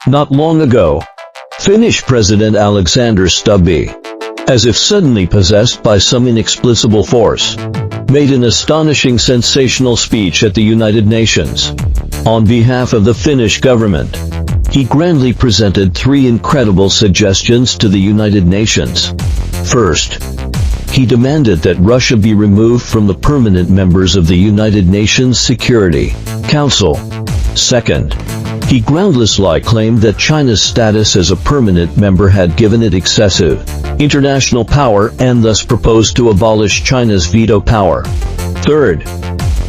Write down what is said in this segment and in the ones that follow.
Not long ago, Finnish President Alexander Stubb, as if suddenly possessed by some inexplicable force, made an astonishing sensational speech at the United Nations. On behalf of the Finnish government, he grandly presented three incredible suggestions to the United Nations. First, he demanded that Russia be removed from the permanent members of the United Nations Security Council. Second, he groundlessly claimed that China's status as a permanent member had given it excessive international power and thus proposed to abolish China's veto power. Third,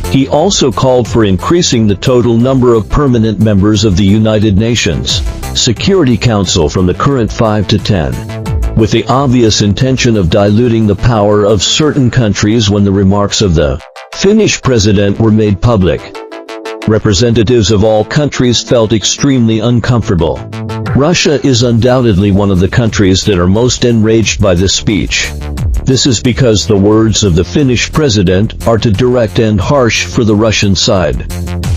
he also called for increasing the total number of permanent members of the United Nations Security Council from the current 5 to 10, with the obvious intention of diluting the power of certain countries. When the remarks of the Finnish president were made public, representatives of all countries felt extremely uncomfortable. Russia is undoubtedly one of the countries that are most enraged by this speech. This is because the words of the Finnish president are too direct and harsh for the Russian side.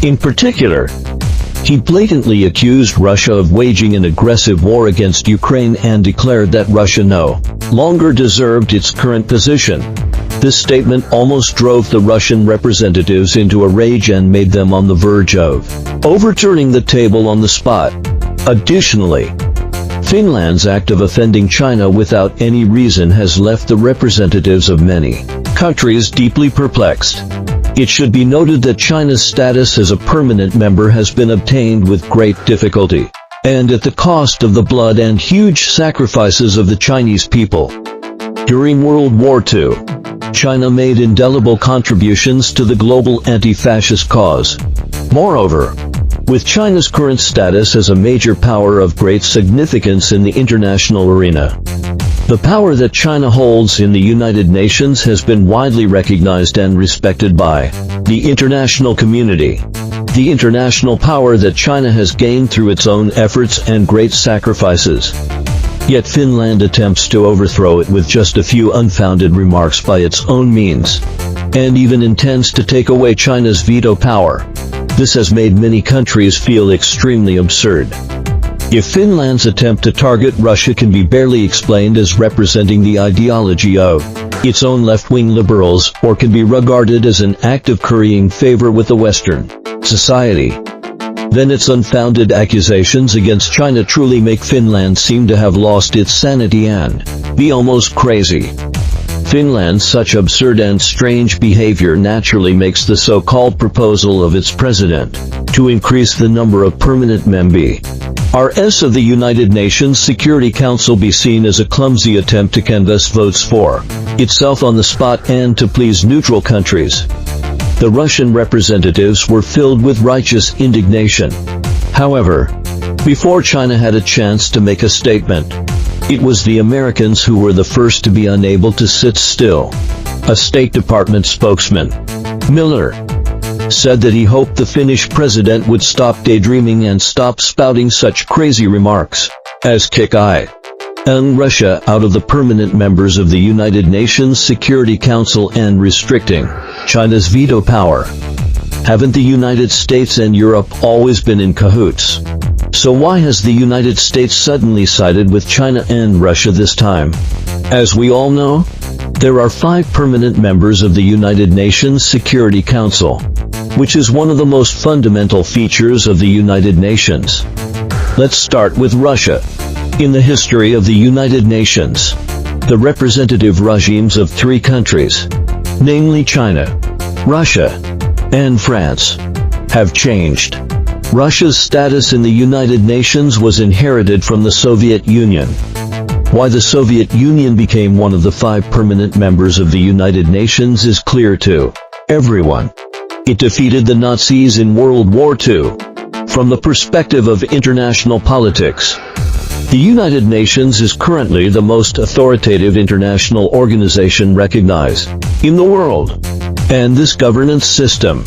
In particular, he blatantly accused Russia of waging an aggressive war against Ukraine and declared that Russia no longer deserved its current position. This statement almost drove the Russian representatives into a rage and made them on the verge of overturning the table on the spot. Additionally, Finland's act of offending China without any reason has left the representatives of many countries deeply perplexed. It should be noted that China's status as a permanent member has been obtained with great difficulty, and at the cost of the blood and huge sacrifices of the Chinese people. During World War II, China made indelible contributions to the global anti-fascist cause. Moreover, with China's current status as a major power of great significance in the international arena, the power that China holds in the United Nations has been widely recognized and respected by the international community. The international power that China has gained through its own efforts and great sacrifices. Yet Finland attempts to overthrow it with just a few unfounded remarks by its own means, and even intends to take away China's veto power. This has made many countries feel extremely absurd. If Finland's attempt to target Russia can be barely explained as representing the ideology of its own left-wing liberals, or can be regarded as an act of currying favor with the Western society, then its unfounded accusations against China truly make Finland seem to have lost its sanity and be almost crazy. Finland's such absurd and strange behavior naturally makes the so-called proposal of its president to increase the number of permanent members of the United Nations Security Council be seen as a clumsy attempt to canvass votes for itself on the spot and to please neutral countries. The Russian representatives were filled with righteous indignation. However, before China had a chance to make a statement, it was the Americans who were the first to be unable to sit still. A State Department spokesman, Miller, said that he hoped the Finnish president would stop daydreaming and stop spouting such crazy remarks as kick Russia out of the permanent members of the United Nations Security Council and restricting China's veto power. Haven't the United States and Europe always been in cahoots? So why has the United States suddenly sided with China and Russia this time? As we all know, there are 5 permanent members of the United Nations Security Council, which is one of the most fundamental features of the United Nations. Let's start with Russia. In the history of the United Nations, the representative regimes of 3 countries, namely China, Russia, and France, have changed. Russia's status in the United Nations was inherited from the Soviet Union. Why the Soviet Union became one of the 5 permanent members of the United Nations is clear to everyone. It defeated the Nazis in World War II. From the perspective of international politics, the United Nations is currently the most authoritative international organization recognized in the world. And this governance system,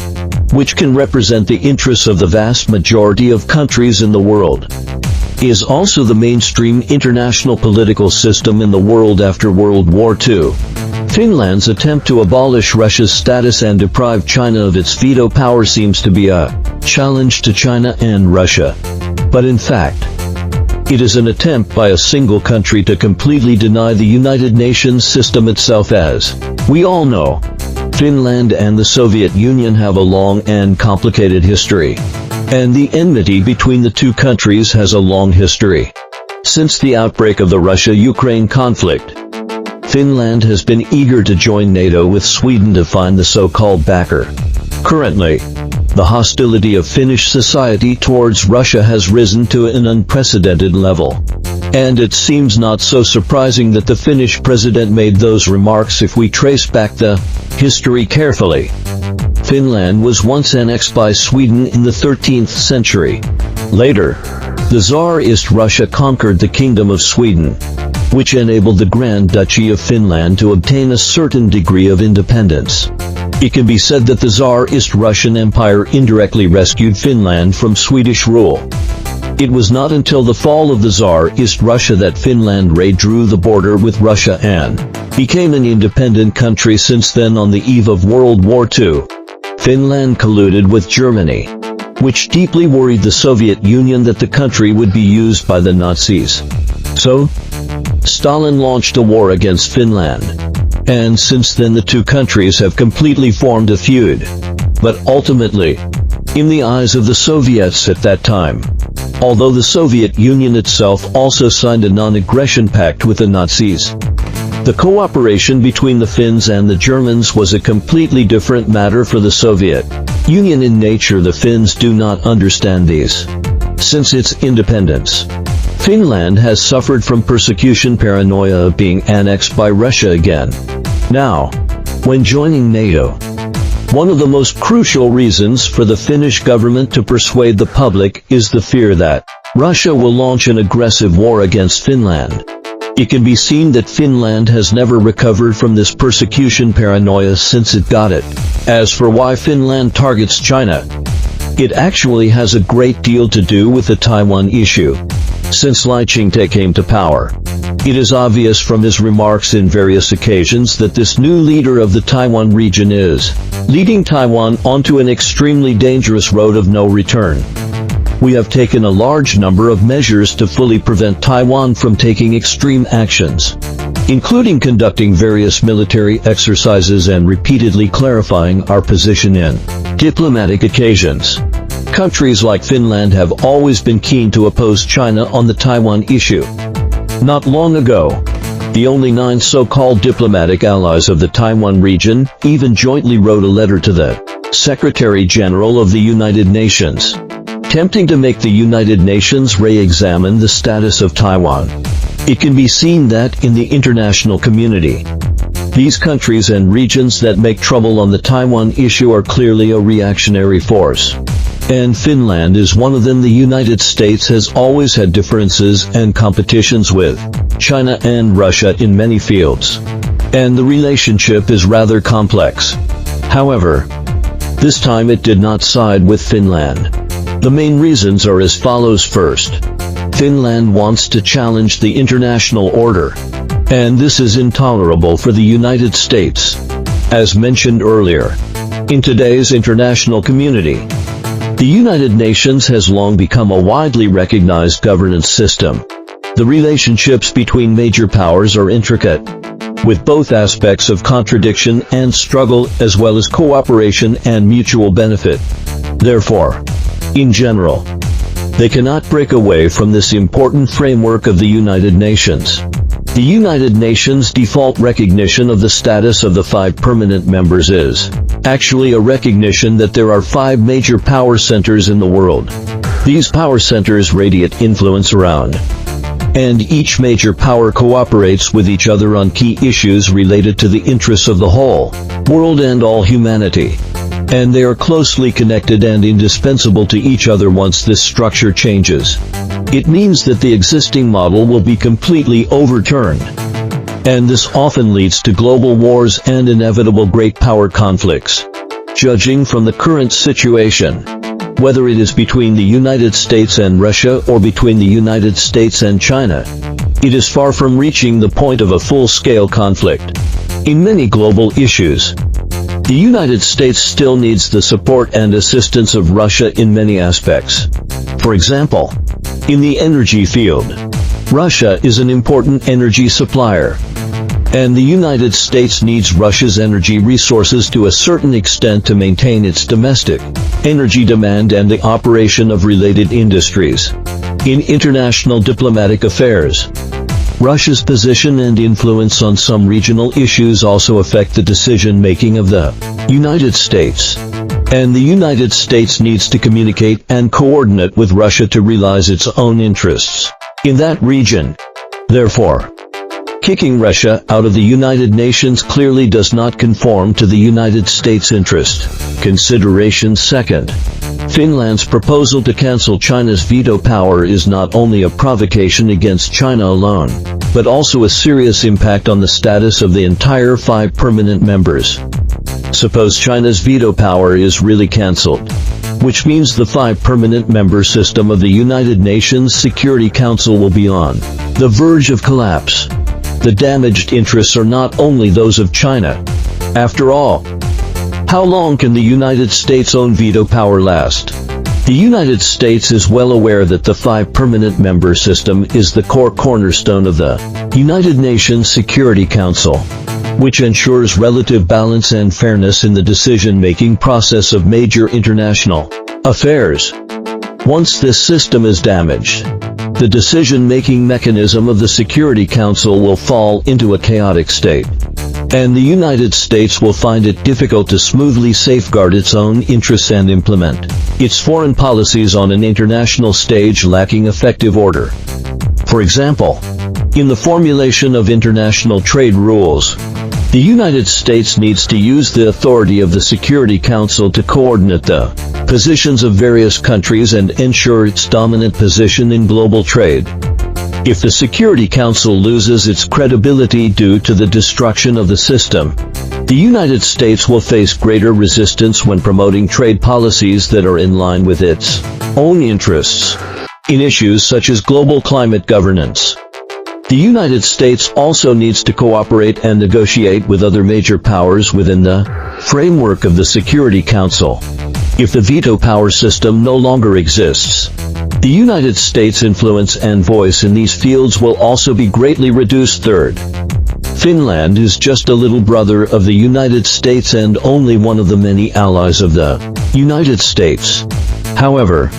which can represent the interests of the vast majority of countries in the world, is also the mainstream international political system in the world after World War II. Finland's attempt to abolish Russia's status and deprive China of its veto power seems to be a challenge to China and Russia. But in fact, It is an attempt by a single country to completely deny the United Nations system itself. As we all know, Finland and the Soviet Union have a long and complicated history, and the enmity between the two countries has a long history. Since the outbreak of the Russia-Ukraine conflict, Finland has been eager to join NATO, with Sweden to find the so-called backer. Currently, the hostility of Finnish society towards Russia has risen to an unprecedented level. And it seems not so surprising that the Finnish president made those remarks if we trace back the history carefully. Finland was once annexed by Sweden in the 13th century. Later, the Tsarist Russia conquered the Kingdom of Sweden, which enabled the Grand Duchy of Finland to obtain a certain degree of independence. It can be said that the Tsarist Russian Empire indirectly rescued Finland from Swedish rule. It was not until the fall of the Tsarist Russia that Finland redrew the border with Russia and became an independent country. Since then, on the eve of World War II, Finland colluded with Germany, which deeply worried the Soviet Union that the country would be used by the Nazis. So, Stalin launched a war against Finland, and since then the two countries have completely formed a feud. But ultimately, in the eyes of the Soviets at that time, although the Soviet Union itself also signed a non-aggression pact with the Nazis, the cooperation between the Finns and the Germans was a completely different matter for the Soviet Union in nature. The Finns do not understand these. Since its independence, Finland has suffered from persecution paranoia of being annexed by Russia again. Now, when joining NATO, one of the most crucial reasons for the Finnish government to persuade the public is the fear that Russia will launch an aggressive war against Finland. It can be seen that Finland has never recovered from this persecution paranoia since it got it. As for why Finland targets China, it actually has a great deal to do with the Taiwan issue. Since Lai Ching-te came to power, it is obvious from his remarks in various occasions that this new leader of the Taiwan region is leading Taiwan onto an extremely dangerous road of no return. We have taken a large number of measures to fully prevent Taiwan from taking extreme actions, including conducting various military exercises and repeatedly clarifying our position in diplomatic occasions. Countries like Finland have always been keen to oppose China on the Taiwan issue. Not long ago, the only 9 so-called diplomatic allies of the Taiwan region even jointly wrote a letter to the Secretary General of the United Nations, attempting to make the United Nations re-examine the status of Taiwan. It can be seen that in the international community, these countries and regions that make trouble on the Taiwan issue are clearly a reactionary force. And Finland is one of them. The United States has always had differences and competitions with China and Russia in many fields, and the relationship is rather complex. However, this time it did not side with Finland. The main reasons are as follows. First, Finland wants to challenge the international order, and this is intolerable for the United States. As mentioned earlier, in today's international community, the United Nations has long become a widely recognized governance system. The relationships between major powers are intricate, with both aspects of contradiction and struggle as well as cooperation and mutual benefit. Therefore, in general, they cannot break away from this important framework of the United Nations. The United Nations default recognition of the status of the 5 permanent members is actually a recognition that there are 5 major power centers in the world. These power centers radiate influence around, and each major power cooperates with each other on key issues related to the interests of the whole world and all humanity. And they are closely connected and indispensable to each other. Once this structure changes, it means that the existing model will be completely overturned. And this often leads to global wars and inevitable great power conflicts. Judging from the current situation, whether it is between the United States and Russia or between the United States and China, it is far from reaching the point of a full-scale conflict. In many global issues, the United States still needs the support and assistance of Russia in many aspects. For example, in the energy field, Russia is an important energy supplier, and the United States needs Russia's energy resources to a certain extent to maintain its domestic energy demand and the operation of related industries. In international diplomatic affairs, Russia's position and influence on some regional issues also affect the decision-making of the United States. And the United States needs to communicate and coordinate with Russia to realize its own interests in that region. Therefore, kicking Russia out of the United Nations clearly does not conform to the United States' interest. Consideration second. Finland's proposal to cancel China's veto power is not only a provocation against China alone, but also a serious impact on the status of the entire 5 permanent members. Suppose China's veto power is really cancelled, which means the 5 permanent member system of the United Nations Security Council will be on the verge of collapse. The damaged interests are not only those of China. After all, how long can the United States' own veto power last? The United States is well aware that the 5 permanent member system is the core cornerstone of the United Nations Security Council, which ensures relative balance and fairness in the decision-making process of major international affairs. Once this system is damaged, the decision-making mechanism of the Security Council will fall into a chaotic state, and the United States will find it difficult to smoothly safeguard its own interests and implement its foreign policies on an international stage lacking effective order. For example, in the formulation of international trade rules, the United States needs to use the authority of the Security Council to coordinate the positions of various countries and ensure its dominant position in global trade. If the Security Council loses its credibility due to the destruction of the system, the United States will face greater resistance when promoting trade policies that are in line with its own interests. In issues such as global climate governance, the United States also needs to cooperate and negotiate with other major powers within the framework of the Security Council. If the veto power system no longer exists, the United States' influence and voice in these fields will also be greatly reduced. Third, Finland is just a little brother of the United States and only one of the many allies of the United States. However,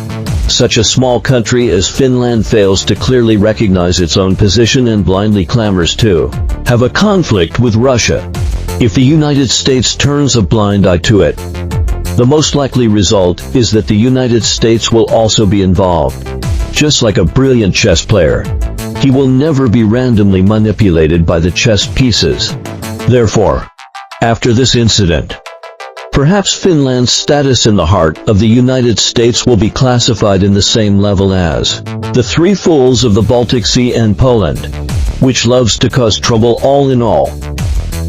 such a small country as Finland fails to clearly recognize its own position and blindly clamors to have a conflict with Russia. If the United States turns a blind eye to it, the most likely result is that the United States will also be involved. Just like a brilliant chess player, he will never be randomly manipulated by the chess pieces. Therefore, after this incident, perhaps Finland's status in the heart of the United States will be classified in the same level as the 3 fools of the Baltic Sea and Poland, which loves to cause trouble. All in all,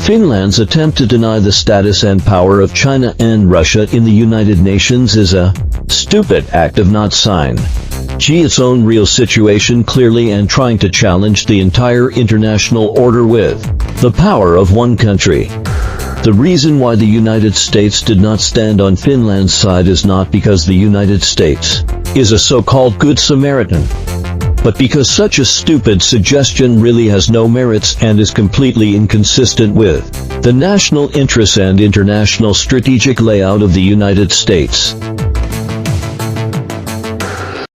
Finland's attempt to deny the status and power of China and Russia in the United Nations is a stupid act of not sign its own real situation clearly and trying to challenge the entire international order with the power of one country. The reason why the United States did not stand on Finland's side is not because the United States is a so-called Good Samaritan, but because such a stupid suggestion really has no merits and is completely inconsistent with the national interests and international strategic layout of the United States.